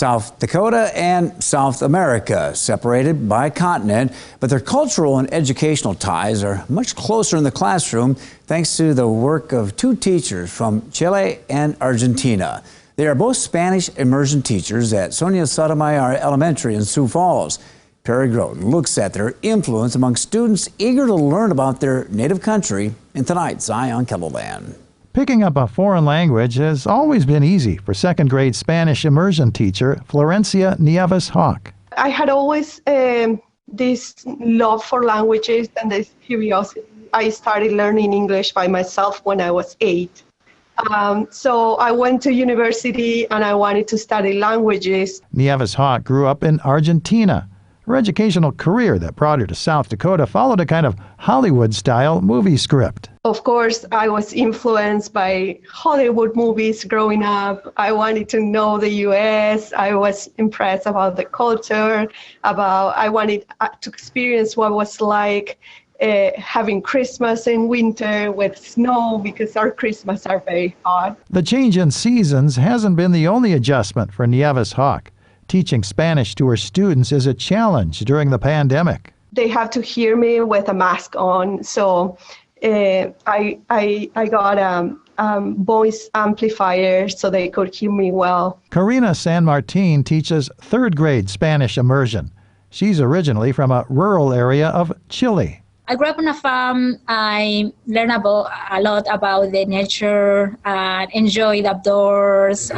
South Dakota and South America, separated by continent, but their cultural and educational ties are much closer in the classroom thanks to the work of two teachers from Chile and Argentina. They are both Spanish immersion teachers at Sonia Sotomayor Elementary in Sioux Falls. Perry Groten looks at their influence among students eager to learn about their native country in tonight's Eye on KELOLAND. Picking up a foreign language has always been easy for second-grade Spanish immersion teacher Florencia Nieves-Hawk. I had always this love for languages and this curiosity. I started learning English by myself when I was 8. So I went to university and I wanted to study languages. Nieves-Hawk grew up in Argentina. Her educational career that brought her to South Dakota followed a kind of Hollywood-style movie script. Of course, I was influenced by Hollywood movies growing up. I wanted to know the U.S. I was impressed about the culture, I wanted to experience what it was like having Christmas in winter with snow, because our Christmas are very hot. The change in seasons hasn't been the only adjustment for Nieves-Hawk. Teaching Spanish to her students is a challenge during the pandemic. They have to hear me with a mask on, so I got a voice amplifier so they could hear me well. Karina San Martin teaches third-grade Spanish immersion. She's originally from a rural area of Chile. I grew up on a farm. I learned a lot about the nature, enjoyed outdoors.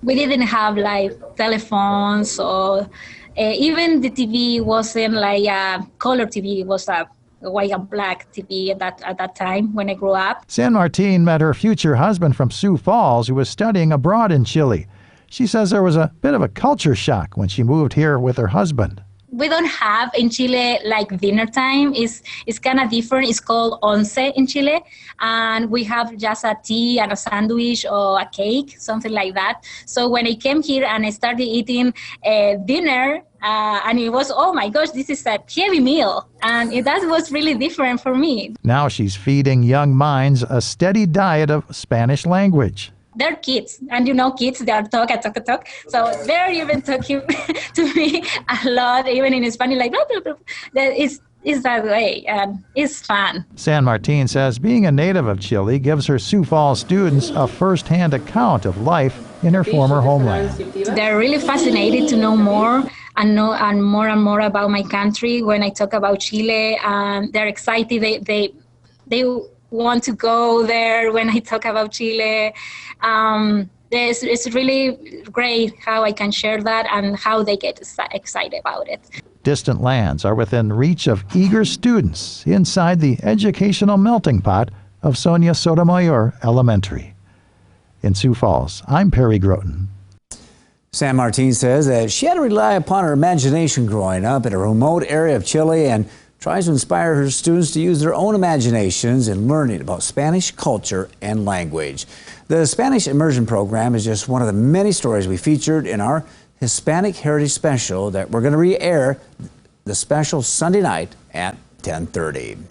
We didn't have like telephones, or even the TV wasn't like a color TV. It was a white and black TV at that time when I grew up. San Martin met her future husband from Sioux Falls, who was studying abroad in Chile. She says there was a bit of a culture shock when she moved here with her husband. We don't have in Chile like dinner time. It's kind of different. It's called once in Chile, and we have just a tea and a sandwich or a cake, something like that. So when I came here and I started eating dinner, and it was, oh my gosh, this is a heavy meal, and that was really different for me. Now she's feeding young minds a steady diet of Spanish language. They're kids, and kids, they are talk. So they're even talking to me a lot, even in Spanish, like, blah, blah, blah. It's that way, and it's fun. San Martin says being a native of Chile gives her Sioux Falls students a first-hand account of life in her former homeland. They're really fascinated to know more and more about my country. When I talk about Chile, they're excited. They want to go there when I talk about Chile. It's really great how I can share that and how they get excited about it. Distant lands are within reach of eager students inside the educational melting pot of Sonia Sotomayor Elementary. In Sioux Falls, I'm Perry Groten. San Martin says that she had to rely upon her imagination growing up in a remote area of Chile and tries to inspire her students to use their own imaginations in learning about Spanish culture and language. The Spanish Immersion Program is just one of the many stories we featured in our Hispanic Heritage Special that we're going to re-air the special Sunday night at 10:30.